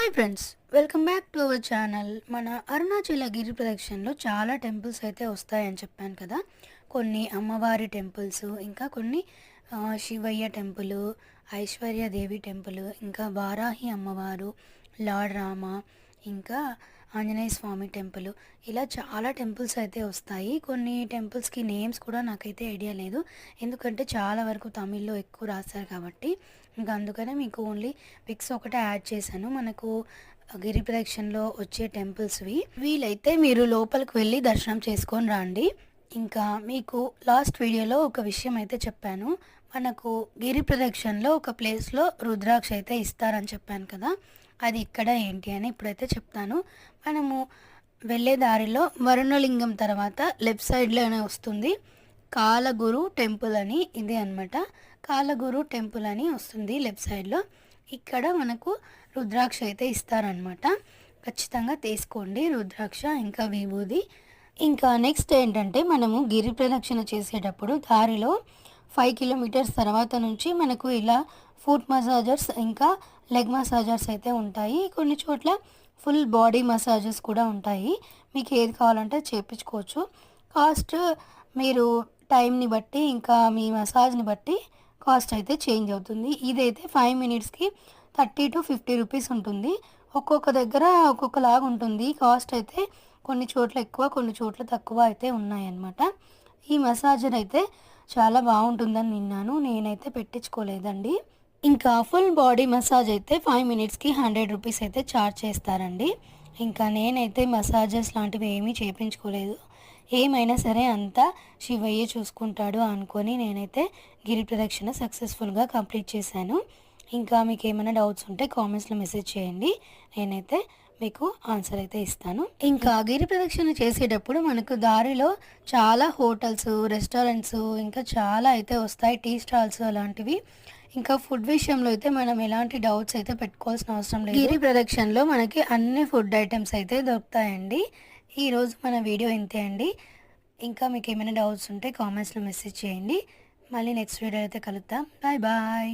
Hi friends, welcome back to our channel. మన అరుణాచల గిరి ప్రదక్షిణలో చాలా temples అయితే వస్తాయని చెప్పాను కదా. కొన్ని అమ్మవారి టెంపుల్స్, ఇంకా కొన్ని శివయ్య టెంపుల్, ఐశ్వర్యదేవి టెంపుల్, ఇంకా వారాహి అమ్మవారు, లార్డ్ రామ, ఇంకా ఆంజనేయ స్వామి టెంపుల్, ఇలా చాలా టెంపుల్స్ అయితే వస్తాయి. కొన్ని టెంపుల్స్కి నేమ్స్ కూడా నాకైతే ఐడియా లేదు, ఎందుకంటే చాలా వరకు తమిళ్లో ఎక్కువ రాశారు కాబట్టి. ఇంకా అందుకనే మీకు ఓన్లీ పిక్స్ ఒకటే యాడ్ చేశాను. మనకు గిరి ప్రదక్షిణలో వచ్చే టెంపుల్స్వి. వీలైతే మీరు లోపలికి వెళ్ళి దర్శనం చేసుకొని రండి. ఇంకా మీకు లాస్ట్ వీడియోలో ఒక విషయం అయితే చెప్పాను. మనకు గిరి ప్రదక్షిణలో ఒక ప్లేస్లో రుద్రాక్ష అయితే ఇస్తారని చెప్పాను కదా, అది ఇక్కడ ఏంటి అని ఇప్పుడైతే చెప్తాను. మనము వెళ్ళే దారిలో వరుణలింగం తర్వాత లెఫ్ట్ సైడ్లోనే వస్తుంది కాలగురు టెంపుల్ అని, ఇదే అనమాట. కాలగురు టెంపుల్ అని వస్తుంది లెఫ్ట్ సైడ్లో. ఇక్కడ మనకు రుద్రాక్ష అయితే ఇస్తారనమాట. ఖచ్చితంగా తీసుకోండి రుద్రాక్ష, ఇంకా విభూది. ఇంకా నెక్స్ట్ ఏంటంటే, మనము గిరి ప్రదక్షిణ చేసేటప్పుడు దారిలో 5 కిలోమీటర్స్ తర్వాత నుంచి మనకు ఇలా ఫుట్ మసాజర్స్, ఇంకా లెగ్ మసాజర్స్ అయితే ఉంటాయి. కొన్ని చోట్ల ఫుల్ బాడీ మసాజెస్ కూడా ఉంటాయి. మీకు ఏది కావాలంటే చేయించుకోవచ్చు. కాస్ట్ మీరు టైంని బట్టి, ఇంకా మీ మసాజ్ని బట్టి కాస్ట్ అయితే చేంజ్ అవుతుంది. ఇదైతే 5 మినిట్స్కి 30 to 50 రూపీస్ ఉంటుంది. ఒక్కొక్క దగ్గర ఒక్కొక్కలాగా ఉంటుంది కాస్ట్ అయితే. కొన్ని చోట్ల ఎక్కువ, కొన్ని చోట్ల తక్కువ అయితే ఉన్నాయన్నమాట. ఈ మసాజర్ అయితే చాలా బాగుంటుందని విన్నాను, నేనైతే పెట్టించుకోలేదండి. ఇంకా ఫుల్ బాడీ మసాజ్ అయితే 5 మినిట్స్కి 100 రూపీస్ అయితే ఛార్జ్ చేస్తారండి. ఇంకా నేనైతే మసాజెస్ లాంటివి ఏమీ చేయించుకోలేదు. ఏమైనా సరే అంతా శివయ్య చూసుకుంటాడు అనుకొని నేనైతే గిరి ప్రదక్షిణ సక్సెస్ఫుల్గా కంప్లీట్ చేశాను. ఇంకా మీకు ఏమైనా డౌట్స్ ఉంటే కామెంట్స్లో మెసేజ్ చేయండి, నేనైతే మీకు ఆన్సర్ అయితే ఇస్తాను. ఇంకా గిరి ప్రదక్షిణ చేసేటప్పుడు మనకు దారిలో చాలా హోటల్స్, రెస్టారెంట్స్, ఇంకా చాలా అయితే వస్తాయి, టీ స్టాల్స్ అలాంటివి. ఇంకా ఫుడ్ విషయంలో అయితే మనం ఎలాంటి డౌట్స్ అయితే పెట్టుకోవాల్సిన అవసరం లేదు. గిరి ప్రదక్షిణలో మనకి అన్ని ఫుడ్ ఐటమ్స్ అయితే దొరుకుతాయండి. ఈరోజు మన వీడియో ఇంతే అండి. ఇంకా మీకు ఏమైనా డౌట్స్ ఉంటే కామెంట్స్లో మెసేజ్ చేయండి. మళ్ళీ నెక్స్ట్ వీడియో అయితే కలుద్దాం. Bye bye.